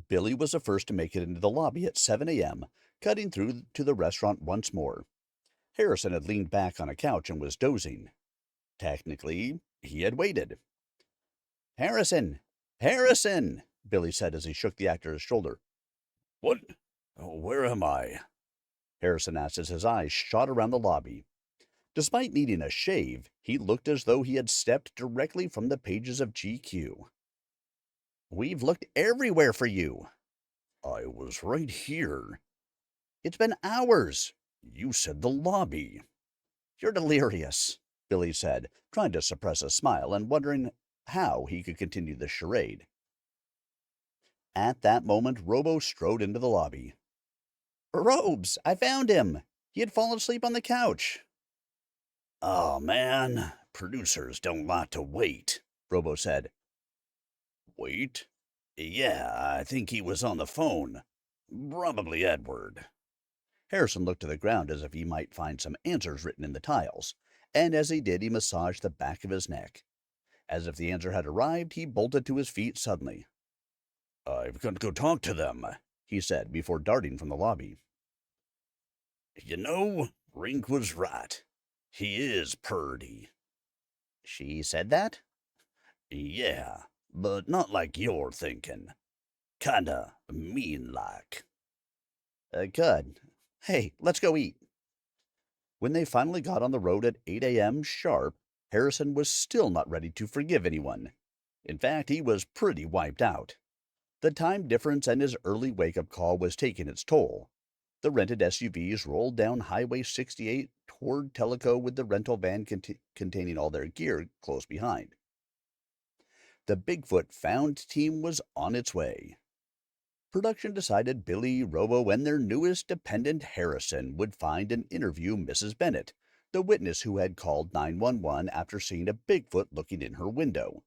Billy was the first to make it into the lobby at 7 a.m., cutting through to the restaurant once more. Harrison had leaned back on a couch and was dozing. Technically, he had waited. Harrison! Harrison! Billy said as he shook the actor's shoulder. What? Where am I? Harrison asked as his eyes shot around the lobby. Despite needing a shave, he looked as though he had stepped directly from the pages of GQ. We've looked everywhere for you. I was right here. It's been hours. You said the lobby. You're delirious, Billy said, trying to suppress a smile and wondering how he could continue the charade. At that moment, Robo strode into the lobby. Robes, I found him. He had fallen asleep on the couch. Oh, man, producers don't like to wait, Robo said. Wait? Yeah, I think he was on the phone. Probably Edward. Harrison looked to the ground as if he might find some answers written in the tiles, and as he did, he massaged the back of his neck. As if the answer had arrived, he bolted to his feet suddenly. I've got to go talk to them, he said before darting from the lobby. You know, Rink was right. He is purty. She said that? Yeah, but not like you're thinking. Kinda mean-like. Good. Hey, let's go eat. When they finally got on the road at 8 a.m. sharp, Harrison was still not ready to forgive anyone. In fact, he was pretty wiped out. The time difference and his early wake-up call was taking its toll. The rented SUVs rolled down Highway 68 toward Tellico with the rental van containing all their gear close behind. The Bigfoot found team was on its way. Production decided Billy, Robo, and their newest dependent, Harrison, would find and interview Mrs. Bennett, the witness who had called 911 after seeing a Bigfoot looking in her window.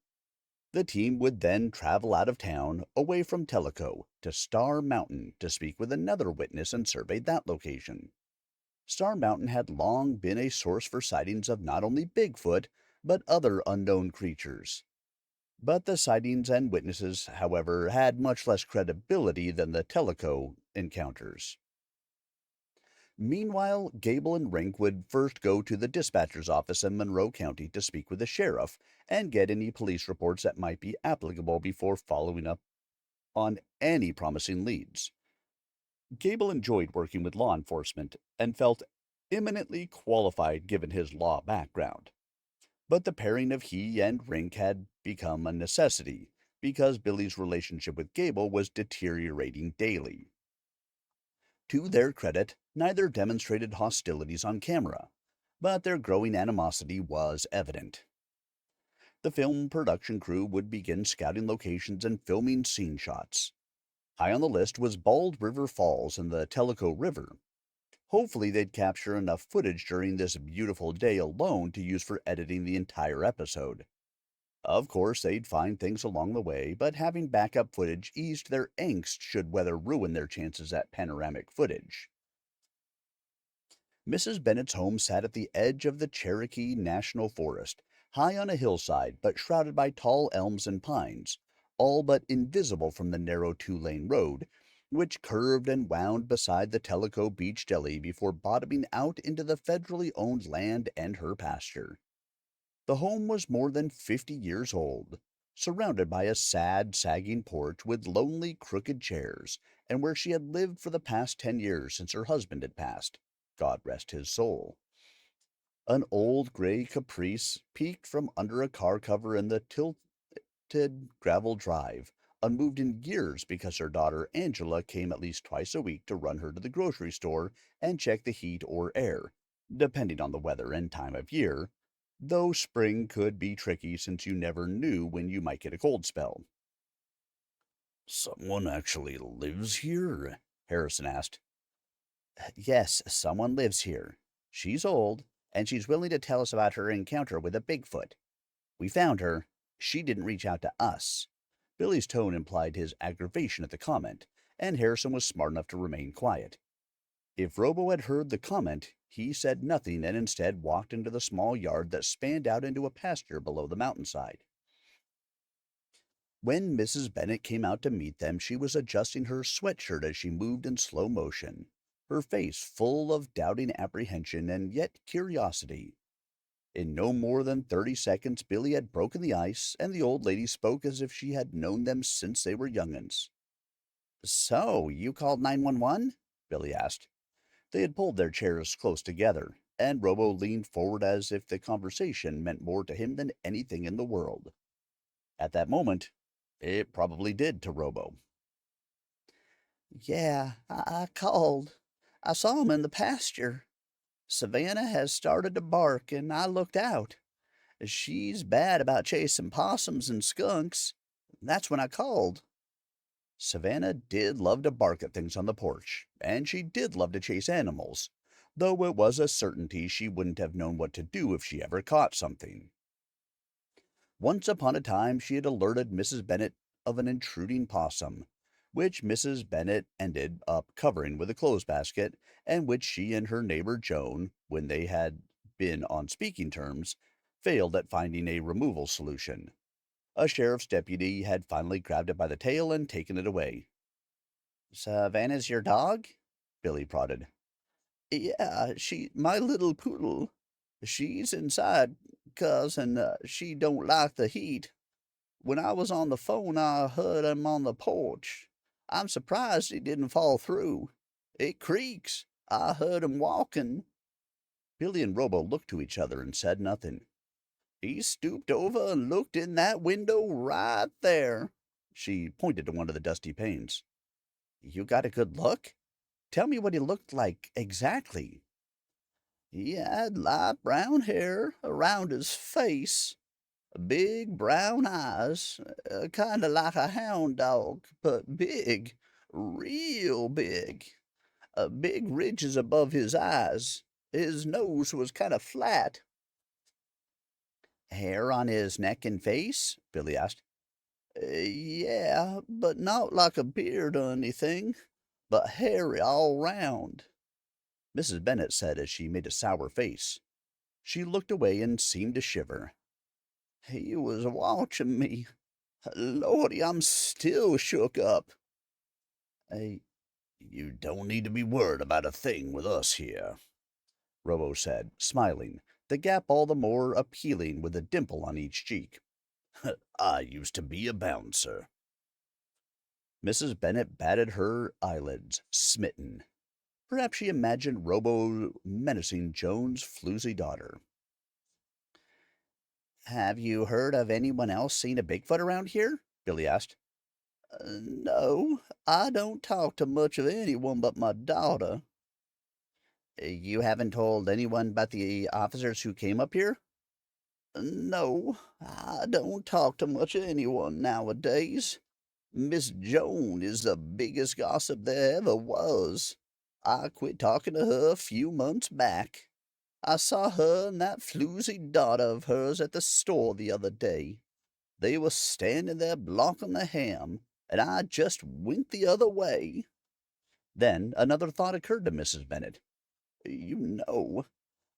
The team would then travel out of town, away from Tellico, to Star Mountain to speak with another witness and survey that location. Star Mountain had long been a source for sightings of not only Bigfoot, but other unknown creatures. But the sightings and witnesses, however, had much less credibility than the Tellico encounters. Meanwhile, Gable and Rink would first go to the dispatcher's office in Monroe County to speak with the sheriff and get any police reports that might be applicable before following up on any promising leads. Gable enjoyed working with law enforcement and felt eminently qualified given his law background. But the pairing of he and Rink had become a necessity because Billy's relationship with Gable was deteriorating daily. To their credit, neither demonstrated hostilities on camera, but their growing animosity was evident. The film production crew would begin scouting locations and filming scene shots. High on the list was Bald River Falls in the Tellico River. Hopefully, they'd capture enough footage during this beautiful day alone to use for editing the entire episode. Of course, they'd find things along the way, but having backup footage eased their angst should weather ruin their chances at panoramic footage. Mrs. Bennett's home sat at the edge of the Cherokee National Forest, high on a hillside but shrouded by tall elms and pines, all but invisible from the narrow two-lane road, which curved and wound beside the Tellico Beach Deli before bottoming out into the federally owned land and her pasture. The home was more than 50 years old, surrounded by a sad, sagging porch with lonely, crooked chairs, and where she had lived for the past 10 years since her husband had passed. God rest his soul. An old gray caprice peeked from under a car cover in the tilted gravel drive, unmoved in years because her daughter Angela came at least twice a week to run her to the grocery store and check the heat or air, depending on the weather and time of year, though spring could be tricky since you never knew when you might get a cold spell. Someone actually lives here? Harrison asked. Yes, someone lives here. She's old, and she's willing to tell us about her encounter with a Bigfoot. We found her. She didn't reach out to us. Billy's tone implied his aggravation at the comment, and Harrison was smart enough to remain quiet. If Robo had heard the comment, he said nothing and instead walked into the small yard that spanned out into a pasture below the mountainside. When Mrs. Bennet came out to meet them, she was adjusting her sweatshirt as she moved in slow motion, her face full of doubting apprehension and yet curiosity. In no more than 30 seconds, Billy had broken the ice, and the old lady spoke as if she had known them since they were young'uns. "So, you called 911?" Billy asked. They had pulled their chairs close together, and Robo leaned forward as if the conversation meant more to him than anything in the world. At that moment, it probably did to Robo. "Yeah, I called. I saw him in the pasture. Savannah has started to bark, and I looked out. She's bad about chasing possums and skunks. That's when I called." Savannah did love to bark at things on the porch, and she did love to chase animals, though it was a certainty she wouldn't have known what to do if she ever caught something. Once upon a time she had alerted Mrs. Bennet of an intruding possum, which Mrs. Bennet ended up covering with a clothes basket, and which she and her neighbor Joan, when they had been on speaking terms, failed at finding a removal solution. A sheriff's deputy had finally grabbed it by the tail and taken it away. "Savannah's your dog?" Billy prodded. "Yeah, my little poodle. She's inside, cousin. She don't like the heat. When I was on the phone, I heard him on the porch. I'm surprised he didn't fall through. It creaks. I heard him walking." Billy and Robo looked to each other and said nothing. "He stooped over and looked in that window right there." She pointed to one of the dusty panes. "You got a good look? Tell me what he looked like exactly." "He had light brown hair around his face, big brown eyes, kind of like a hound dog, but big, real big. Big ridges above his eyes. His nose was kind of flat." "Hair on his neck and face?" Billy asked. Yeah, but not like a beard or anything, but hairy all round," Mrs. Bennet said as she made a sour face. She looked away and seemed to shiver. "He was watching me. Lordy, I'm still shook up." "Hey, you don't need to be worried about a thing with us here," Robo said, smiling, the gap all the more appealing with a dimple on each cheek. "I used to be a bouncer." Mrs. Bennet batted her eyelids, smitten. Perhaps she imagined Robo menacing Joan's floozy daughter. "Have you heard of anyone else seen a Bigfoot around here?" Billy asked. No, I don't talk to much of anyone but my daughter." "You haven't told anyone but the officers who came up here?" "No, I don't talk to much of anyone nowadays. Miss Joan is the biggest gossip there ever was. I quit talking to her a few months back. I saw her and that floozy daughter of hers at the store the other day. They were standing there blocking the ham, and I just went the other way." Then another thought occurred to Mrs. Bennet. "You know,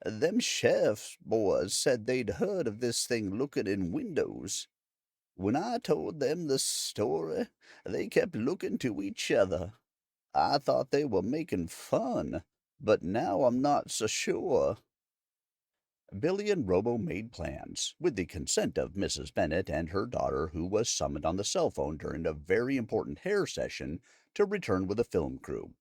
them sheriff's boys said they'd heard of this thing looking in windows. When I told them the story, they kept looking to each other. I thought they were making fun, but now I'm not so sure." Billy and Robo made plans, with the consent of Mrs. Bennet and her daughter, who was summoned on the cell phone during a very important hair session, to return with a film crew.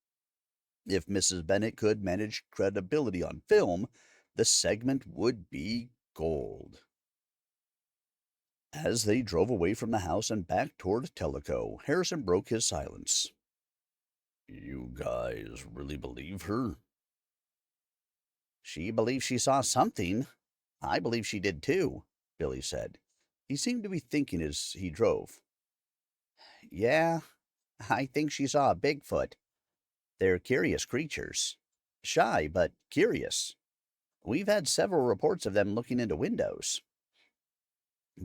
If Mrs. Bennet could manage credibility on film, the segment would be gold. As they drove away from the house and back toward Tellico, Harrison broke his silence. "You guys really believe her?" "She believes she saw something. I believe she did too," Billy said. He seemed to be thinking as he drove. "Yeah, I think she saw a Bigfoot. They're curious creatures. Shy, but curious. We've had several reports of them looking into windows."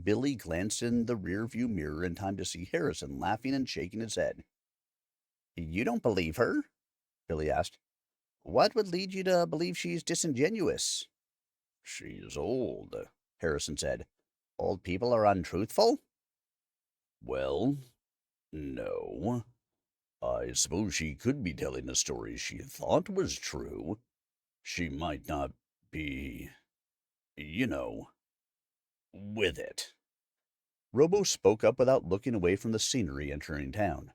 Billy glanced in the rear-view mirror in time to see Harrison laughing and shaking his head. "You don't believe her?" Billy asked. "What would lead you to believe she's disingenuous?" "She's old," Harrison said. "Old people are untruthful?" Well, no. I suppose she could be telling a story she thought was true. She might not be, you know, with it. Robo spoke up without looking away from the scenery entering town.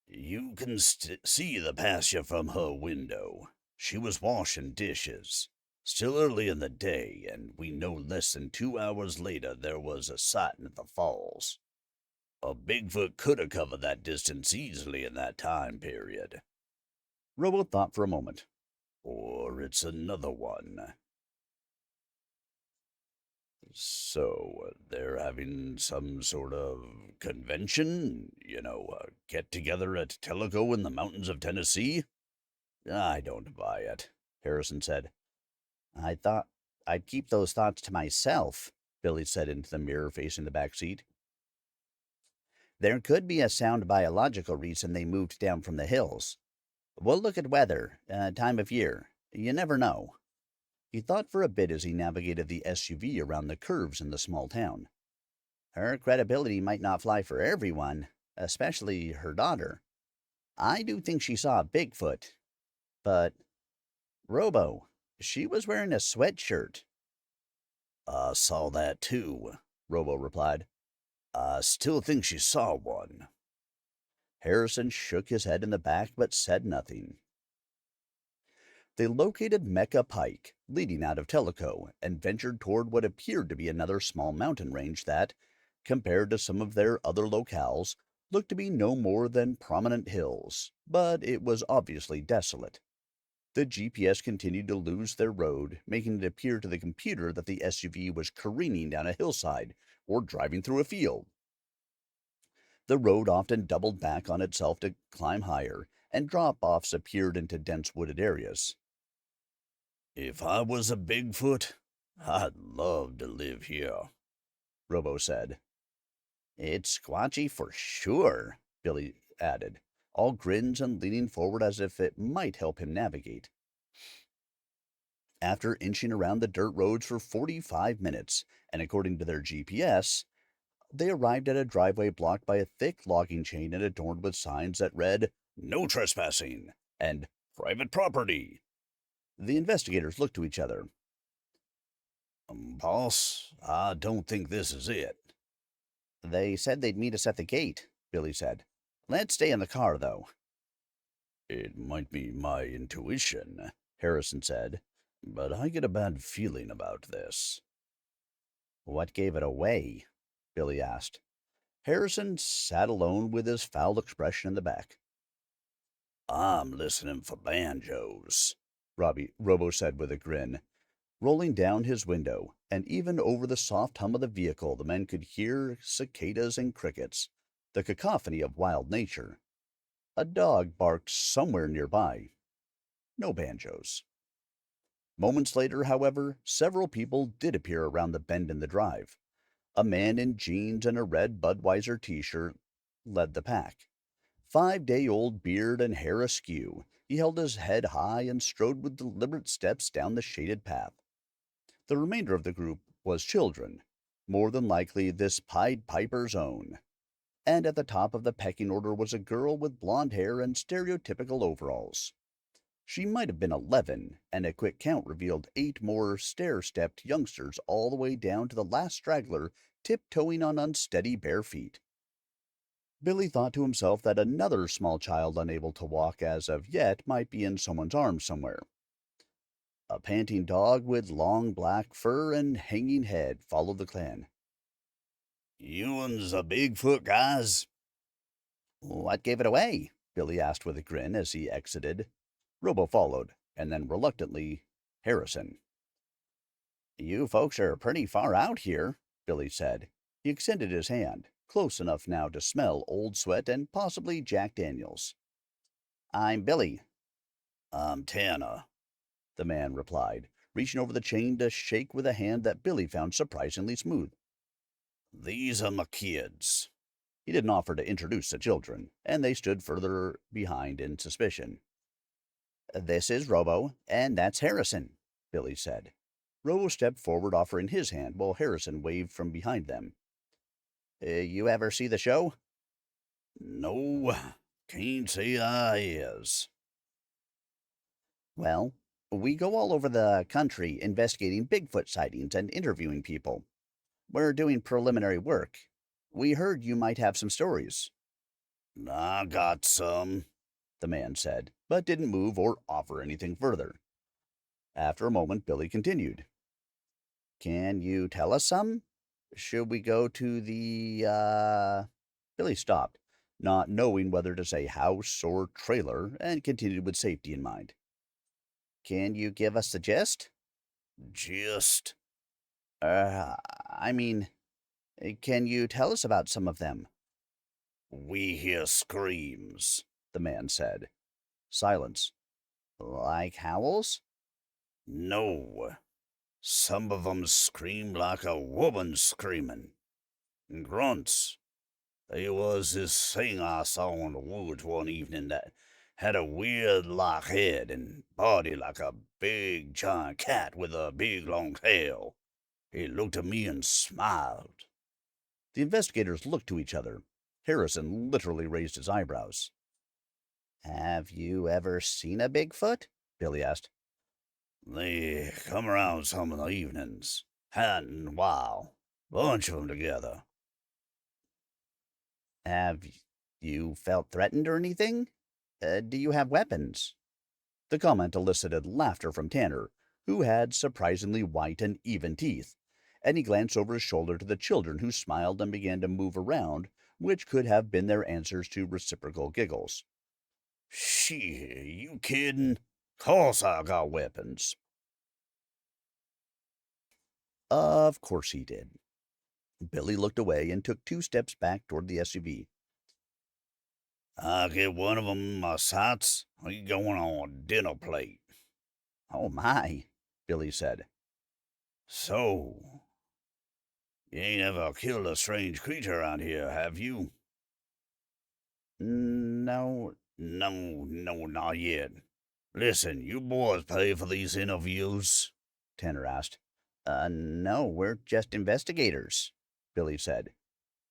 You can see the pasture from her window. She was washing dishes. Still early in the day, and we know less than 2 hours later there was a sighting at the falls. A Bigfoot could have covered that distance easily in that time period. Robo thought for a moment. Or it's another one. So, they're having some sort of convention? Get together at Tellico in the mountains of Tennessee? I don't buy it, Harrison said. I thought I'd keep those thoughts to myself, Billy said into the mirror facing the back seat. There could be a sound biological reason they moved down from the hills. We'll look at weather, time of year. You never know. He thought for a bit as he navigated the SUV around the curves in the small town. Her credibility might not fly for everyone, especially her daughter. I do think she saw a Bigfoot, but Robo, she was wearing a sweatshirt. I saw that too, Robo replied. I still think she saw one. Harrison shook his head in the back but said nothing. They located Mecca Pike, leading out of Tellico, and ventured toward what appeared to be another small mountain range that, compared to some of their other locales, looked to be no more than prominent hills, but it was obviously desolate. The GPS continued to lose their road, making it appear to the computer that the SUV was careening down a hillside or driving through a field. The road often doubled back on itself to climb higher, and drop-offs appeared into dense wooded areas. If I was a Bigfoot, I'd love to live here, Robo said. It's squatchy for sure, Billy added, all grins and leaning forward as if it might help him navigate. After inching around the dirt roads for 45 minutes, and according to their GPS, they arrived at a driveway blocked by a thick logging chain and adorned with signs that read, "No trespassing," and "Private property." The investigators looked to each other. Boss, I don't think this is it. They said they'd meet us at the gate, Billy said. Let's stay in the car, though. It might be my intuition, Harrison said, but I get a bad feeling about this. What gave it away? Billy asked. Harrison sat alone with his foul expression in the back. I'm listening for banjos, Robo said with a grin. Rolling down his window, and even over the soft hum of the vehicle the men could hear cicadas and crickets, the cacophony of wild nature. A dog barked somewhere nearby. No banjos. Moments later, however, several people did appear around the bend in the drive. A man in jeans and a red Budweiser t-shirt led the pack. 5-day-old beard and hair askew, he held his head high and strode with deliberate steps down the shaded path. The remainder of the group was children, more than likely this Pied Piper's own. And at the top of the pecking order was a girl with blonde hair and stereotypical overalls. She might have been 11, and a quick count revealed 8 more stair-stepped youngsters all the way down to the last straggler tiptoeing on unsteady bare feet. Billy thought to himself that another small child unable to walk as of yet might be in someone's arms somewhere. A panting dog with long black fur and hanging head followed the clan. "You uns a Bigfoot, guys?" "What gave it away?" Billy asked with a grin as he exited. Robo followed, and then reluctantly, Harrison. "You folks are pretty far out here," Billy said. He extended his hand, close enough now to smell Old Sweat and possibly Jack Daniels. "I'm Billy." "I'm Tana," the man replied, reaching over the chain to shake with a hand that Billy found surprisingly smooth. "These are my kids." He didn't offer to introduce the children, and they stood further behind in suspicion. "This is Robo, and that's Harrison," Billy said. Robo stepped forward, offering his hand, while Harrison waved from behind them. You ever see the show? No, can't say I is. Well, we go all over the country investigating Bigfoot sightings and interviewing people. We're doing preliminary work. We heard you might have some stories. I got some, the man said, but didn't move or offer anything further. After a moment, Billy continued. Can you tell us some? Should we go to Billy stopped, not knowing whether to say house or trailer, and continued with safety in mind. Can you give us the gist? Gist? I mean, can you tell us about some of them? We hear screams, the man said. Silence. Like howls? No. Some of 'em scream like a woman screamin'. Grunts. There was this thing I saw in the woods one evening that had a weird like head and body like a big giant cat with a big long tail. It looked at me and smiled. The investigators looked to each other. Harrison literally raised his eyebrows. Have you ever seen a Bigfoot? Billy asked. They come around some of the evenings, hunting wild. Bunch of 'em together. Have you felt threatened or anything? Do you have weapons? The comment elicited laughter from Tanner, who had surprisingly white and even teeth, and he glanced over his shoulder to the children who smiled and began to move around, which could have been their answers to reciprocal giggles. Shit, you kiddin'? Course I got weapons. Of course he did. Billy looked away and took 2 steps back toward the SUV. I'll get one of 'em in my sights. We going on a dinner plate. Oh my, Billy said. So, you ain't ever killed a strange creature around here, have you? No, no, not yet. Listen, you boys pay for these interviews? Tanner asked. No, we're just investigators, Billy said.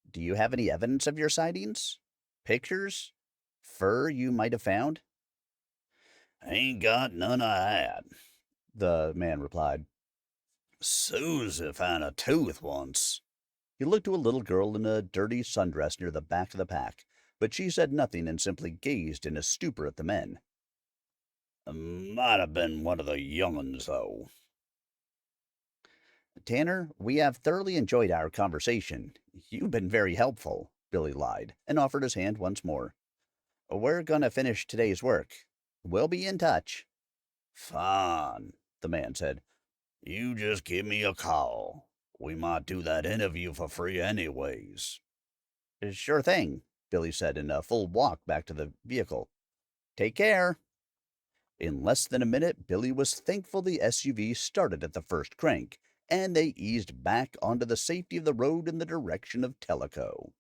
Do you have any evidence of your sightings? Pictures? Fur you might have found? Ain't got none of that, the man replied. Susie found a tooth once. He looked to a little girl in a dirty sundress near the back of the pack, but she said nothing and simply gazed in a stupor at the men. Might have been one of the young'uns, though. Tanner, we have thoroughly enjoyed our conversation. You've been very helpful, Billy lied, and offered his hand once more. We're gonna finish today's work. We'll be in touch. Fine, the man said. You just give me a call. We might do that interview for free anyways. Sure thing, Billy said in a full walk back to the vehicle. Take care. In less than a minute, Billy was thankful the SUV started at the first crank, and they eased back onto the safety of the road in the direction of Tellico.